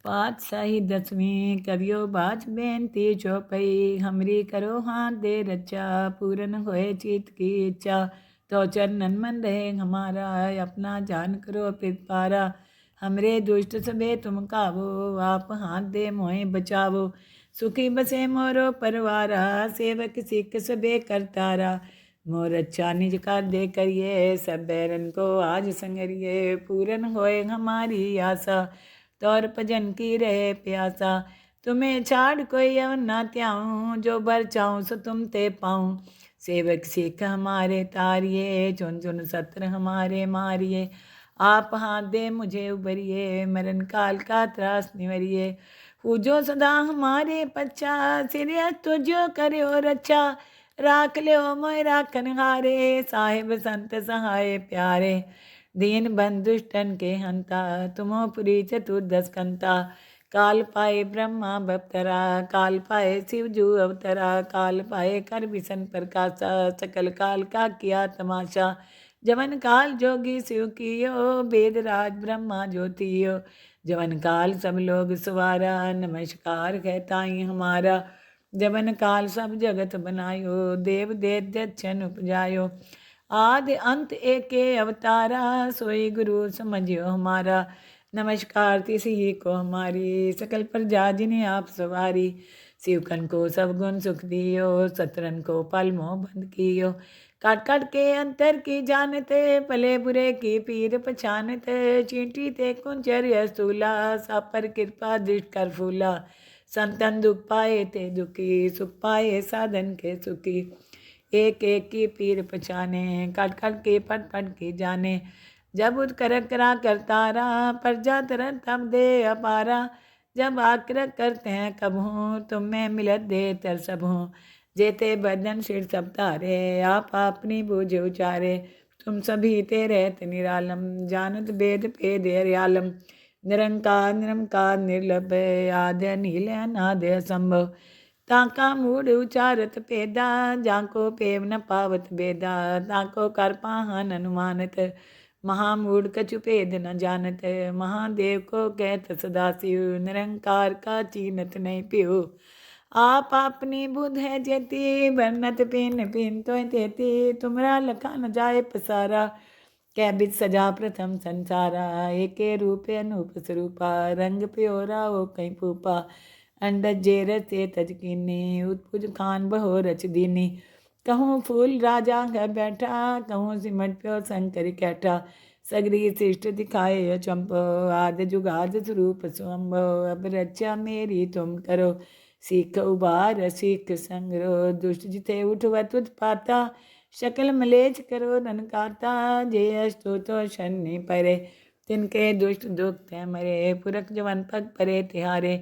पातशाही दसवीं करियो बाज बेनती चौपई हमरी करो हाथ दे रचा पूरन होए चित की इच्छा तो चरणन मन रहे हमारा अपना जान करो पिरपारा हमरे दुष्ट सबे तुम कावो आप हाथ दे मोहे बचावो सुखी बसे मोरो परवारा सेवक सिख सबे करतारा मोर अच्छा निज कर दे करिए सब बैरन को आज संगरिए पूरन होए हमारी आशा तौर भजन की रहे प्यासा तुम्हें छाड़ कोई अवन ना त्याऊं जो बर चाऊं सो तुम ते पाऊं सेवक सिख हमारे तारिये चुन चुन सत्र हमारे मारिये आप हाथ दे मुझे उबरिए मरण काल का त्रास निवरिए पूजो सदा हमारे पच्चा सिर तुझो करो रक्षा राख लियो मोय राखन हारे साहिब संत सहाय प्यारे दीन बंधुष्टन के हंता तुमो पुरी चतुर्दश कंता काल पाए ब्रह्मा बप्तरा काल पाए शिवजू अवतरा काल पाए कर विसन प्रकाशा सकल काल का किया तमाशा जवन काल जोगी शिव कियो वेद राज ब्रह्मा ज्योतियो जवन काल सब लोग सवारा नमस्कार कहताई हमारा जवन काल सब जगत बनायो देव दक्षन उपजायो आदि अंत एके अवतारा सोई गुरु समझियो हमारा नमस्कार तिसी को हमारी सकल प्रजा जिन्हें आप सवारी शिवकन को सब गुण सुख दियो सतरन को पल मोह बंद कियो काट काट के अंतर की जानते भले बुरे की पीर पछानते चींटी ते कुंचर स्थूला सा पर कृपा दृष्ट कर फूला संतन दुख पाए ते दुखी सुख पाए साधन के सुखी एक एक की पीर पछाने कट कट के पट पट के जाने जब उद कर करा करतारा प्रजा तरन तब दे अपारा जब आकर करते हैं कब हूँ तुम में मिलत दे तर सब हूँ जेते बदन सिर सब तारे आप अपनी बूझ उचारे तुम सभी ते रहत निरालम जानत वेद पेद हरियालम निरंकार निरंकार निर्लभ आद्य नील अनाद्य संभव ताका मूड उचारत पेदा जाको पेव न पावत बेदा ताको कर पाहन अनुमानत महामूड कछु भेद न जानत महादेव को कहत सदा शिव निरंकार का चीनत नहीं पियो आप अपनी बुध है जेती बरनत पिन पिन तो तेती तुमरा लखा न जाए पसारा कैबित सजा प्रथम संसारा एके रूप अनूप स्वरूपा रंग प्योरा ओ कहीं पूपा अंडज जेर ते तजकीनी उत्पुज खान बहो रच दीनी कहूँ फूल राजा है बैठा कहूँ सिमट प्यो शंकर कैठा सगरी शिष्ट दिखाए चंपो आद जुगाद स्वरूप स्वम्भो अब रक्षा मेरी तुम करो सीख उबार सीख संग्रो दुष्ट जिते उठवत उत्पाता शकल मलेच करो ननकाता जे अस्तो तो शनि परे तिनके दुष्ट दुख ते मरे पुरख जवन पग परे तिहारे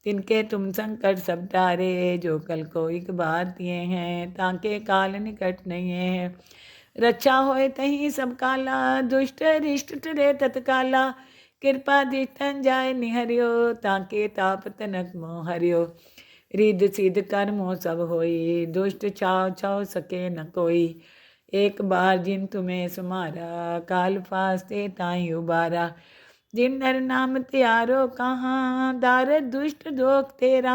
तिनके तुम संकट सब टारे जो कल को एक बार दिए हैं ताके काल निकट नहीं है रक्षा होए तही सब काला दुष्ट रिष्ट टरे तत्काला कृपा दिष्टन जाय निहरियो ताके ताप तनक मोह हरियो रिद सिद्ध कर्मो सब होई दुष्ट छाव छाव सके न कोई एक बार जिन तुम्हें सुमारा काल फास्ते ताई उबारा जिन नर नाम त्यारो कहाँ दार दुष्ट दोख तेरा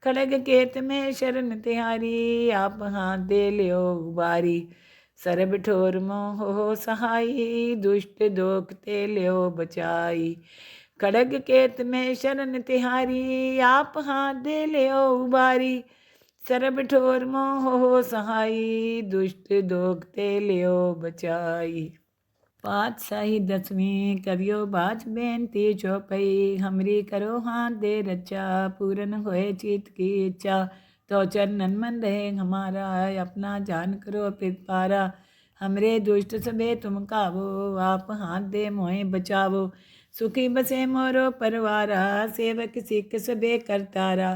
खड़ग केत में शरण तिहारी आप हाथ दे लियो उबारी सरब ठोर मोह हो सहाई दुष्ट दोख ते लियो बचाई खड़ग केत में शरण तिहारी आप हाथ दे लियो उबारी सरब ठोर मोह हो सहाई दुष्ट दोख ते लियो बचाई पातशाही दसवीं करियो बाज बेनती चौपई हमरी करो हाथ दे रचा पूरन होए चित की इच्छा तो चरणन मन रहे हमारा अपना जान करो पिरपारा हमरे दुष्ट सबे तुम कावो आप हाथ दे मोहे बचावो सुखी बसे मोरो परवारा सेवक सिख सबे करतारा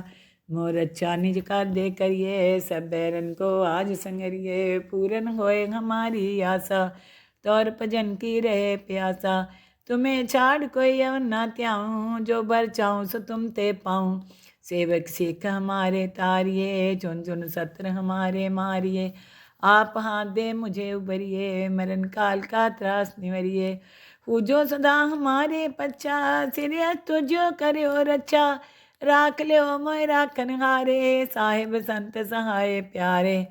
मोर अच्छा निज कर दे करिए सब बैरन को आज संगरिए पूरन होए हमारी आशा तौर भजन की रहे प्यासा तुम्हें छाड़ कोई अवन ना त्याऊं जो बर चाऊं सो तुम ते पाऊं सेवक सिख हमारे तारिये चुन चुन सत्र हमारे मारिये आप हाथ दे मुझे उबरिए मरण काल का त्रास निवरिए पूजो सदा हमारे पच्चा, सिरियस तुझो करो रक्षा। राख लो मोय राखन हारे, साहिब संत सहाय प्यारे।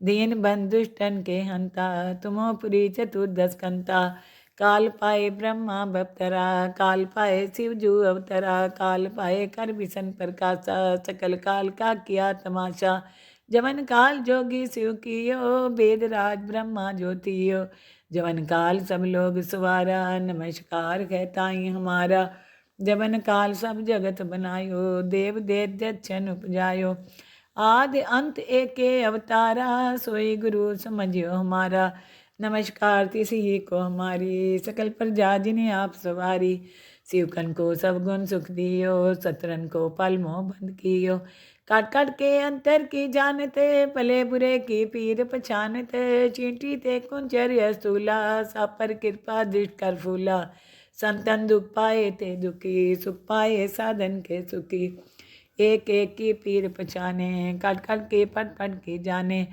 दीन बंधुष्टन के हंता, तुमो पुरी चतुर्दश कंता। काल पाए ब्रह्मा बप्तरा, काल पाए शिव जू अवतरा। काल पाए कर विसन प्रकाशा, सकल काल का किया तमाशा। जवन काल जोगी शिव कियो, वेद राज ब्रह्मा ज्योतियो। जवन काल सब लोग सवारा, नमस्कार कहताई हमारा। जवन काल सब जगत बनायो, देव देत्यन उपजायो। आदि अंत एके अवतारा, सोई गुरु समझियो हमारा। नमस्कार तिसी को हमारी, सकल प्रजा जिन्हें आप सवारी। शिवकन को सब गुण सुख दियो, सतरन को पल मोह बंद कियो। काट काट के अंतर की जानते, भले बुरे की पीर पछानते। चींटी ते कुंचर स्तूला, सब पर कृपा दृष्ट कर फूला। संतन दुख पाए ते दुखी, सुख पाए साधन के सुखी। एक एक की पीर पछाने, काट काट के पट पट की जाने।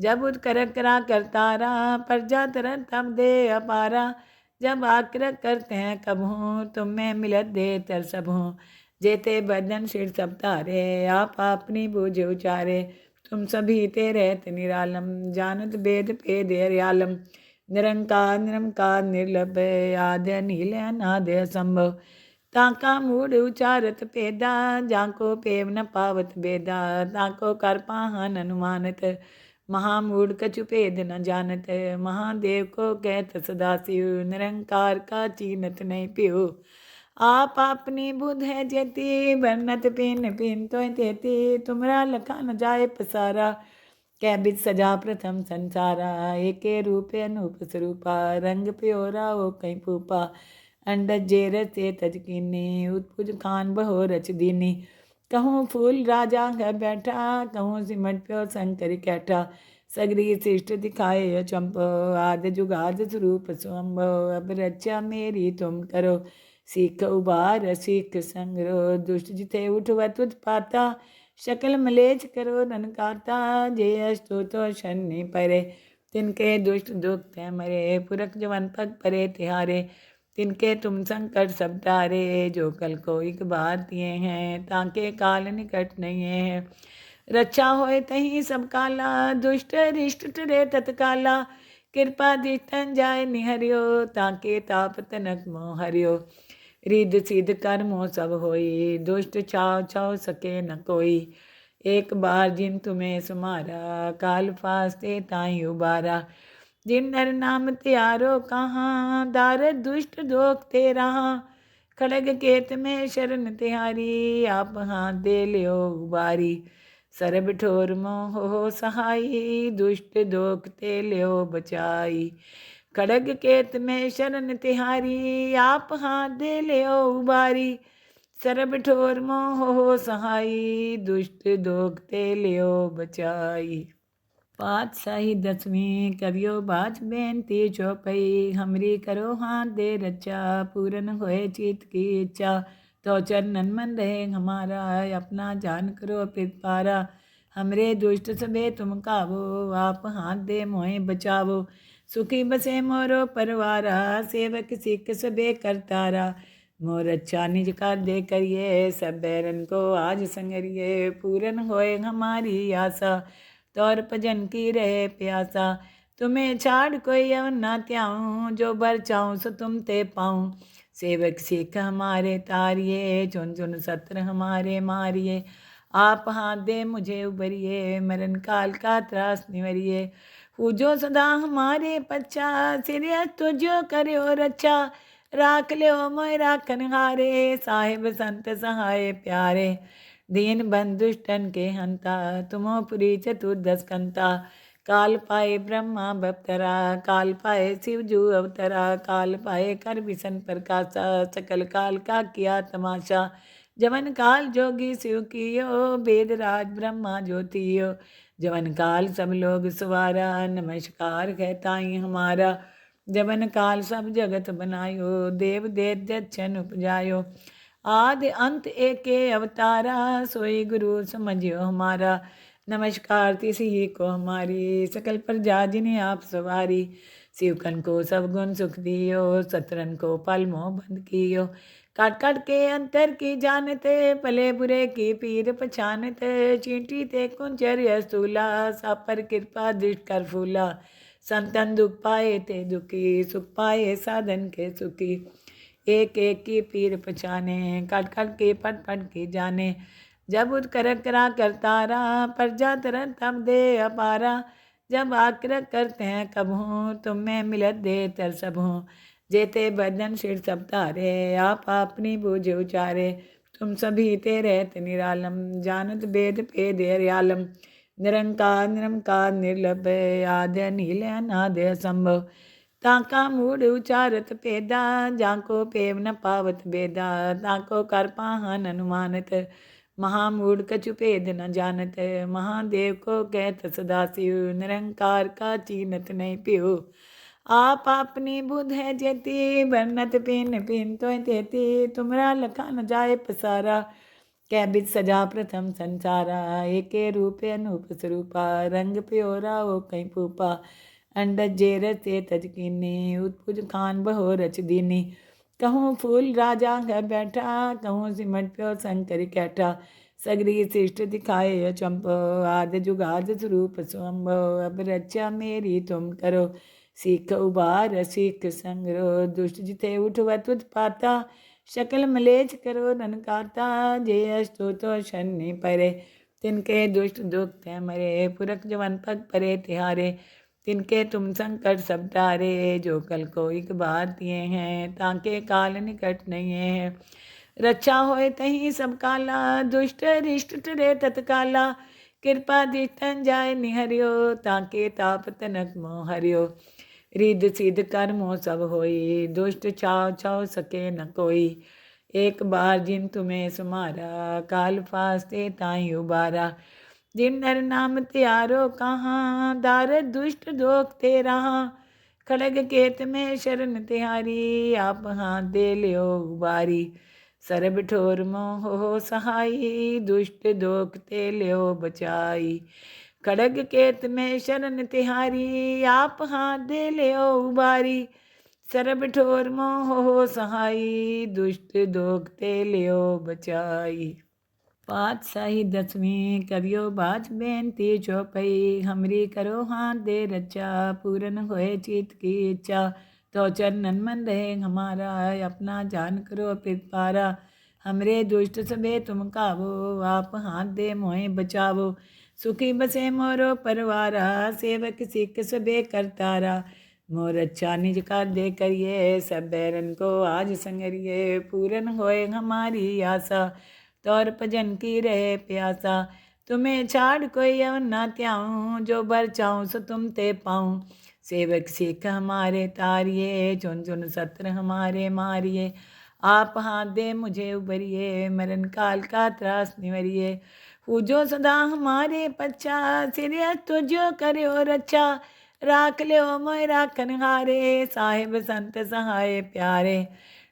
जब उद कर करा करतारा, प्रजा तरन तब दे अपारा। जब आग्रह करते हैं कब हूँ, तुम में मिलत दे तर सब हूँ। जेते भजन सिर सब तारे, आप अपनी बूझ उचारे। तुम सभी ते रहत निरालम, जानत वेद भेद हरियालम। निरंकार निरंकार निर्लभ, आद्य नील अनाद्य संभव। ताका मूड उचारत पेदा, जाको पेव न पावत बेदा। ताको कर पाहन अनुमानत, महामूढ़ कछु भेद न जानत। महादेव को कहत सदा शिव, निरंकार का चीनत नहीं पियो। आप अपनी बुध है जेती, बरनत पिन पिन तो तेती। तुमरा लखा न जाए पसारा, कै बिद सजा प्रथम संसारा। एके रूप अनूप स्वरूपा, रंग प्योरा ओ कहीं पूपा। अंडज जेर से तजकीनी, उत्पुज खान बहो रच दीनी। कहूँ फूल राजा घर बैठा, कहूँ सिमट प्यो शंकर कैठा। सगरी शिष्ट दिखाए चंपो, आद जुगाद स्वरूप स्वम्भो। अब रक्षा मेरी तुम करो, सीख उबार सीख संग्रो। दुष्ट जिते उठवत उत्पाता, शकल मलेच करो ननकाता। जे अस्तु तो शनि परे, तिनके दुष्ट दुख ते मरे। पुरख जवन पग परे तिहारे, तिनके तुम संकट सब टारे। जो कल को एक बार दिए हैं, ताके काल निकट नहीं है। रक्षा होए तही सब काला, दुष्ट रिष्ट टरे तत्काला। कृपा दिष्टन जाय निहरियो, ताके ताप तनक मोह हरियो। रिद सिद्ध कर्मो सब होई, दुष्ट छाव छाव सके न कोई। एक बार जिन तुम्हें सुमारा, काल फास्ते ताई उबारा। जिन नर नाम त्यारो कहाँ, दार दुष्ट दोख ते रहा। खड़ग केत में शरण तिहारी, आप हाथ दे लियो उबारी। सरब ठोर मोह हो सहाई, दुष्ट दोख ते लियो बचाई। खड़ग केत में शरण तिहारी, आप हाथ दे लियो उबारी। सरब ठोर मोह हो सहाई, दुष्ट दोख ते लियो बचाई। पातशाही दसवीं करियो बाज बेनती चौपई। हमरी करो हाथ दे रचा, पूरन होए चित की इच्छा। तो चरणन मन रहे हमारा, अपना जान करो पिरपारा। हमरे दुष्ट सबे तुम कावो, आप हाथ दे मोहे बचावो। सुखी बसे मोरो परवारा, सेवक सिख सबे करतारा। मोर अच्छा निज कर दे करिए, सब बैरन को आज संगरिए। पूरन होए हमारी आशा, तौर भजन की रहे प्यासा। तुम्हें छाड़ कोई अव ना त्याऊँ, जो बर चाहूँ सो तुम ते पाऊँ। सेवक सिख हमारे तारिये, चुन चुन सत्र हमारे मारिए। आप हाथ दे मुझे उबरिए, मरण काल का त्रास निवरिए। पूजो सदा हमारे पच्चा, सिरियस तुझो करो रक्षा। राख लो मोय राखन हारे, साहिब संत सहाय प्यारे। दीन बंधुष्टन के हंता, तुमो पुरी चतुर्दश कंता। काल पाए ब्रह्मा बप्तरा, काल पाए शिव जू अवतरा। काल पाए कर विसन प्रकाशा, सकल काल का किया तमाशा। जवन काल जोगी शिव कियो, वेद राज ब्रह्मा ज्योतियो। जवन काल सब लोग सवारा, नमस्कार कहताई हमारा। जवन काल सब जगत बनायो, देव देत्यन उपजायो। आदि अंत एके अवतारा, सोई गुरु समझियो हमारा। नमस्कार तिसी को हमारी, सकल प्रजा जिन्हें आप सवारी। शिवकन को सब गुण सुख दियो, सतरन को पल मोह बंद कियो। काट काट के अंतर की जानते, भले बुरे की पीर पछानते। चींटी ते कुंचर स्थूला, सापर कृपा दृष्ट कर फूला। संतन दुख पाए ते दुखी, सुख पाए साधन के सुखी। एक एक की पीर पछाने, काट काट के पट पट की जाने। जब उठ कर करा करतारा, प्रजा तरन तब दे अपारा। जब आकर करते हैं कब हूँ, तुम में मिलत दे तर सब हूँ। जेते बदन सिर सब तारे, आप अपनी बूझ उचारे। तुम सभी ते रहत निरालम, जानत वेद भेद हरियालम। निरंकार निरंकार निर्लभ, आद्य नील अनाद असंभव। ताका मूड उचारत पेदा, जाको पेव न पावत बेदा। ताको कर पाहन अनुमानत, महामूढ़ कछु भेद न जानत। महादेव को कहत सदा शिव, निरंकार का चीनत नहीं पियो। आप अपनी बुध है जेती, बरनत पिन पिन तो तेती। तुमरा लखा न जाए पसारा, कै बिद सजा प्रथम संसारा। एके रूप अनूप स्वरूपा, रंग प्योरा ओ कहीं पूपा। अंडज जे रचे तज कीनी, उत्पुज खान बहो रच दीनी। कहूँ फूल राजा है बैठा, कहूँ सिमट प्यो शंकर कैठा। सगरी सृष्ट दिखाए अचंभो, आदि जुगाद स्वरूप स्वंभो। अब रक्षा मेरी तुम करो, सीख उबार सीख संग्रो। दुष्ट जिते उठवत उत्पाता, शकल मलेच करो ननकाता। जे अस्तु तो शनि परे, तिनके दुष्ट दुख ते मरे। पुरख जवन पग परे तिहारे, तिनके तुम संकट सब टारे। जो कल को एक बार दिए हैं, ताके काल निकट नहीं है। रक्षा होए तही सब काला, दुष्ट रिष्ट टरे तत्काला। कृपा दिष्टन जाय निहरियो, ताके ताप तनक मोह हरियो। रिद सिद्ध कर्मो सब होई, दुष्ट छाव छाव सके न कोई। एक बार जिन तुम्हें सुमारा, काल फास्ते ताई उबारा। जिन नर नाम त्यारो कहाँ, दार दुष्ट दोख ते रहा। खड़ग केत में शरण तिहारी, आप हाथ दे लियो उबारी। सरब ठोर मोह हो सहाई, दुष्ट दोख ते लियो बचाई। खड़ग केत में शरण तिहारी, आप हाथ दे लियो उबारी। सरब ठोर मोह हो सहाई, दुष्ट दोख ते लियो बचाई। पातशाही दसवीं करियो बाज बेनती चौपई। हमरी करो हाथ दे रचा, पूरन होए चित की इच्छा। तो चरणन मन रहे हमारा, अपना जान करो पिरपारा। हमरे दुष्ट सबे तुम कावो, आप हाथ दे मोहे बचावो। सुखी बसे मोरो परवारा, सेवक सिख सबे करतारा। मोर अच्छा निज कर दे करिए, सब बैरन को आज संगरिए। पूरन होए हमारी आशा, तौर भजन की रहे प्यासा। तुम्हें छाड़ कोई अवन ना त्याऊँ, जो बर चाहूँ सो तुम ते पाऊँ। सेवक सिख हमारे तारिये, चुन चुन सत्र हमारे मारिए। आप हाथ दे मुझे उबरिए, मरण काल का त्रास निवरिए। पूजो सदा हमारे पच्छा, सिरियस तुझो करो रक्षा। राख लो मोय राखन हारे, साहिब संत सहाय प्यारे।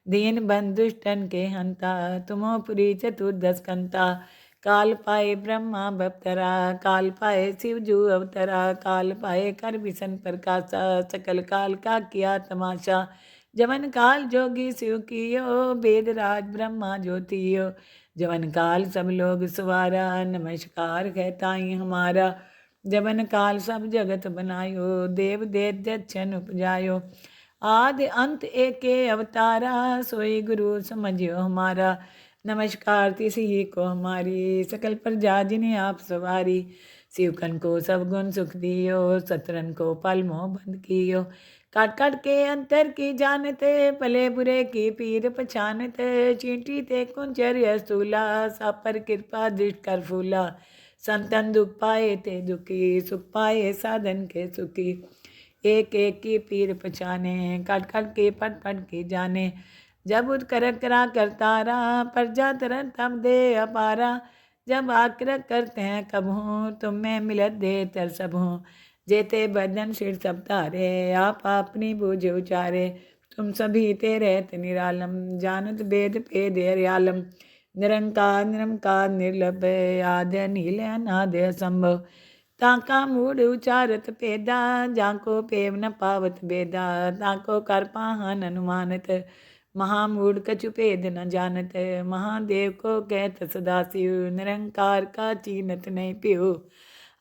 दीन बंधुष्टन के हंता, तुमो पुरी चतुर्दश कंता। काल पाए ब्रह्मा बप्तरा, काल पाए शिवजू अवतरा। काल पाए कर विसन प्रकाशा, सकल काल का किया तमाशा। जवन काल जोगी शिव कियो, वेद राज ब्रह्मा ज्योतियो। जवन काल सब लोग सवारा, नमस्कार कहताई हमारा। जवन काल सब जगत बनायो, देव देत दक्षन उपजायो। आदि अंत एके अवतारा, सोई गुरु समझियो हमारा। नमस्कार तिसी को हमारी, सकल प्रजा जिन्हें आप सवारी। शिवकन को सब गुण सुख दियो, सतरन को पल मोह बंद कियो। काट काट के अंतर की जानते, भले बुरे की पीर पछानते। चींटी ते कुंचर स्थूला, सापर कृपा दृष्ट कर फूला। संतन दुख पाए ते दुखी, सुख पाए साधन के सुखी। एक एक की पीर पछाने, काट काट के पट पट की जाने। जब उठ कर करा करतारा, प्रजा तरन तब दे अपारा। जब आकर करते हैं कब हूँ, तुम में मिलत दे तर सब हूँ। जेते बदन सिर सब तारे, आप अपनी बूझ उचारे। तुम सभी ते रहत निरालम, जानत वेद भेद हरियालम। निरंकार निरंकार निर्लभ, आद्य नील अनाद असंभव। ताका मूढ़ उचारत पेदा, जाको पेव न पावत बेदा, ताको कर पाहन अनुमानत, महामूढ़ कछु भेद न जानत, महादेव को कहत सदा शिव, निरंकार का चीनत नहीं पियो।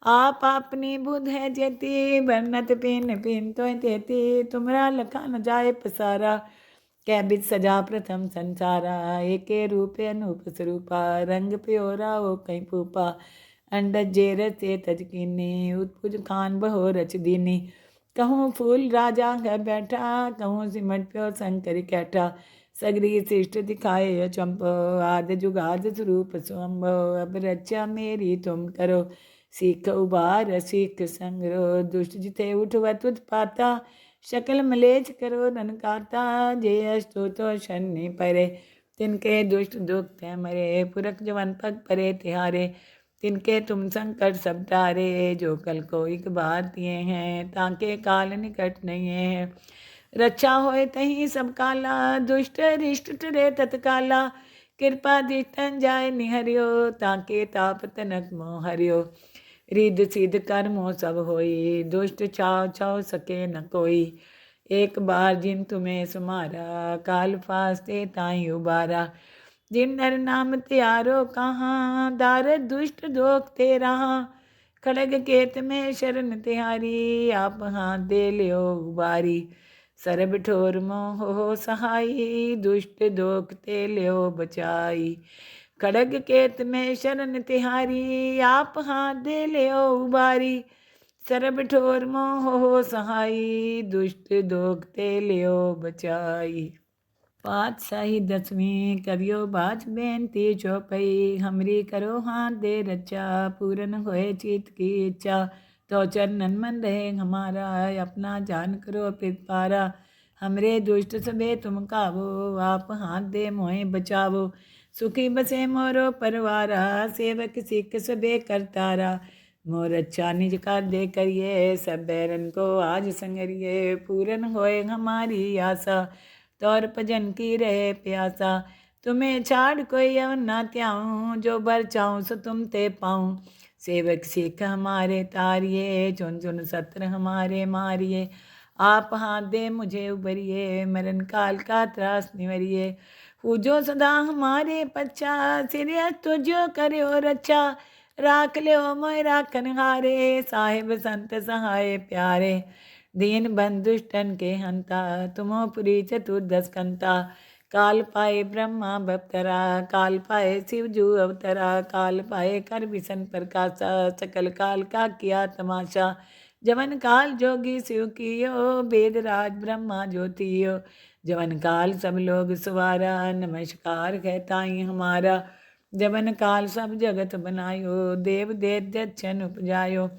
आप अपनी बुध है जेती, बरनत पिन पिन तो तेती, तुमरा लखा न जाए पसारा, कै बिच सजा प्रथम संसारा, एके रूप अनूप स्वरूपा, रंग प्योरा ओ कहीं पूपा, अंडज जेरत से तजकीनी, उत्पुज खान बहो रच दीनी, कहूँ फूल राजा है बैठा, कहूँ सिमट प्यो शंकर कैठा, सगरी सृष्ट दिखाए चंपो, आदि जुगाद स्वरूप स्वम्भो, अब रक्षा मेरी तुम करो, सीख उबार सीख संग्रो, दुष्ट जिते उठवत उत्पाता, शकल मलेच करो ननकाता, जे अस्तु तो शनि परे, तिनके दुष्ट दुख ते मरे, पुरख जवन पग परे तिहारे, तिनके तुम संकट सब तारे, जो कल को एक बार दिए हैं, ताके काल निकट नहीं है, रक्षा होए तही सब काला, दुष्ट रिष्ट टरे तत्काला, कृपा दितन जाय निहरियो, ताके ताप तनक मोह हरियो, रिद सिद्ध कर्मो सब होई, दुष्ट छाव छाव सके न कोई, एक बार जिन तुम्हें सुमारा, काल फास्ते ताई उबारा, जिन नर नाम त्यारो कहाँ, दार दुष्ट दोख ते रहा, खड़ग केत में शरण तिहारी, आप हाथ दे लियो उबारी, सरब ठोर मोह हो सहाई, दुष्ट दोख ते लियो बचाई, खड़ग केत में शरण तिहारी, आप हाथ दे लियो उबारी, सरब ठोर मोह हो सहाई, दुष्ट दोख ते लियो बचाई। पातशाही दसवीं करियो बाज बेनती चौपई, हमरी करो हाथ दे रचा, पूरन होए चित की इच्छा, तो चरणन मन रहे हमारा, अपना जान करो पितपारा, हमरे दुष्ट सबे तुम कावो, आप हाथ दे मोहे बचावो, सुखी बसे मोरो परवारा, सेवक सिख सबे करतारा, मोर अच्छा निज कर दे करिए, सब बैरन को आज संगरिए, पूरन होए हमारी आशा, तौर भजन की रहे प्यासा, तुम्हें छाड़ कोई अवन ना त्याऊँ, जो बर चाहूँ सो तुम ते पाऊँ, सेवक सिख हमारे तारिये, चुन चुन सत्र हमारे मारिए, आप हाथ दे मुझे उबरिए, मरण काल का त्रास निवरिए, पूजो सदा हमारे पच्छा, सिर तुझो करो रक्षा, राख लो मोय राखन हारे, साहिब संत सहाय प्यारे, दीन बंधुष्टन के हंता, तुमो पुरी चतुर्दश कंता, काल पाए ब्रह्मा बप्तरा, काल पाए शिव जू अवतरा, काल पाए कर विसन प्रकाशा, सकल काल का किया तमाशा, जवन काल जोगी शिव कियो, वेद राज ब्रह्मा ज्योतियो, जवन काल सब लोग सवारा, नमस्कार कहताई हमारा, जवन काल सब जगत बनायो, देव देत्यन उपजायो,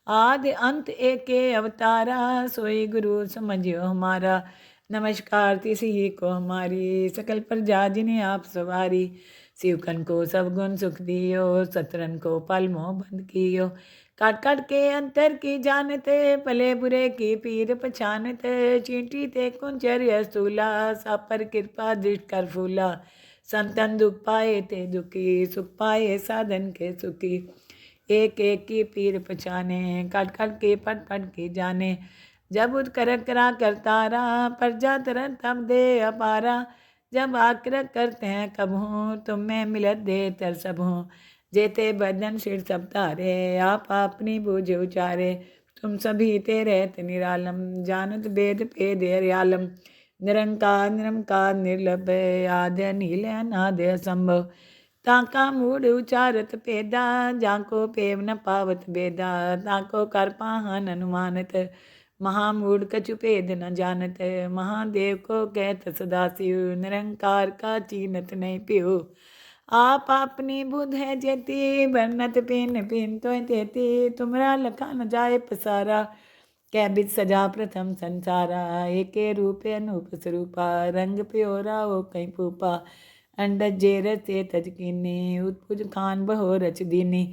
आदि अंत एके अवतारा, सोई गुरु समझियो हमारा, नमस्कार तिसी को हमारी, सकल प्रजा जिन्हें आप सवारी, शिवकन को सब गुण सुख दियो, सतरन को पल मोह बंद कियो, काट काट के अंतर की जानते, भले बुरे की पीर पछानते, चींटी ते कुंचर स्तूला, सब पर कृपा दृष्ट कर फूला, संतन दुख पाए ते दुखी, सुख पाए साधन के सुखी, एक एक की पीर पछाने, कट कट के पट पट के जाने, जब उत्कर करा करतारा, प्रजा तरत तब दे अपारा, जब आकर करते हैं कब हूँ, तुम में मिलत दे तर सब हूँ, जेते बदन सिर सब तारे, आप अपनी बूझ उचारे, तुम सभी ते रहत निरालम, जानत वेद भेद हरियालम, निरंकार निरंकार निर्लभ, आद्य नील अनाद्य असंभव, ताका मूढ़ उचारत पेदा, जाको पेव न पावत बेदा, ताको कर पाहन अनुमानत, महामूढ़ कछु भेद न जानत, महादेव को कहत सदा शिव, निरंकार का चीनत नहीं पियो, आप अपनी बुध है जेती, बरनत पिन पिन तो तेती, तुमरा लखा न जाए पसारा, कै बिच सजा प्रथम संसारा, एके रूप अनूप स्वरूपा, रंग प्योरा ओ कहीं पूपा, अंडज जेरत से तजकीनी, उत्पुज खान बहो रच दीनी,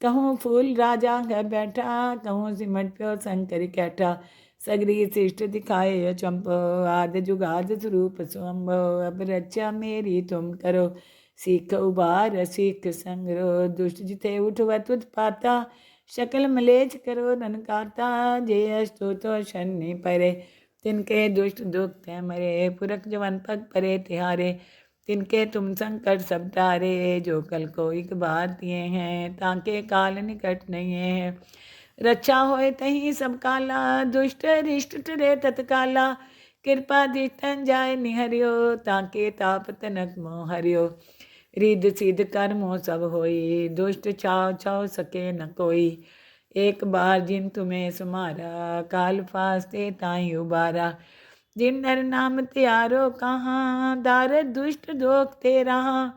कहूँ फूल राजा है बैठा, कहूँ सिमट प्यो शंकर कैठा, सगरी सृष्ट दिखाए चंपो, आदि जुगाद स्वरूप स्वम्भो, अब रक्षा मेरी तुम करो, सीख उबार सीख संग्रो, दुष्ट जिते उठवत उत्पाता, शकल मलेच करो ननकाता, जे अस्तु तो शनि परे। तिनके दुष्ट दुख तै मरे, पुरख जवन पग परे तिहारे। तिनके तुम संकट सब टारे, जो कल को एक बार दिए हैं, ताके काल निकट नहीं है। रक्षा होए तहीं सब काला, दुष्ट रिष्ट टरे तत्काला। कृपा दिठन जाय निहरियो, ताके ताप तनक मोह हरियो। रिद सिद्ध कर्मो सब होई, दुष्ट छाव छाव सके न कोई। एक बार जिन तुम्हें सुमारा, काल फास्ते ताई उबारा। जिन नर नाम त्यारो कहाँ, दारद दुष्ट दोख ते रहा।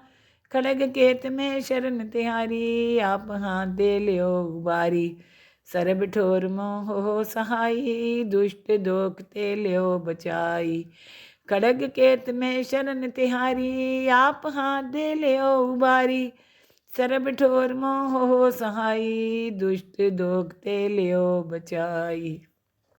खड़ग केत में शरण तिहारी, आप हाथ दे लियो उबारी। सरब ठोर मोह हो सहाई, दुष्ट दोख ते लियो बचाई। खड़ग केत में शरण तिहारी, आप हाथ दे लियो उबारी। सरब ठोर मोह हो सहाई, दुष्ट दोख ते लियो बचाई।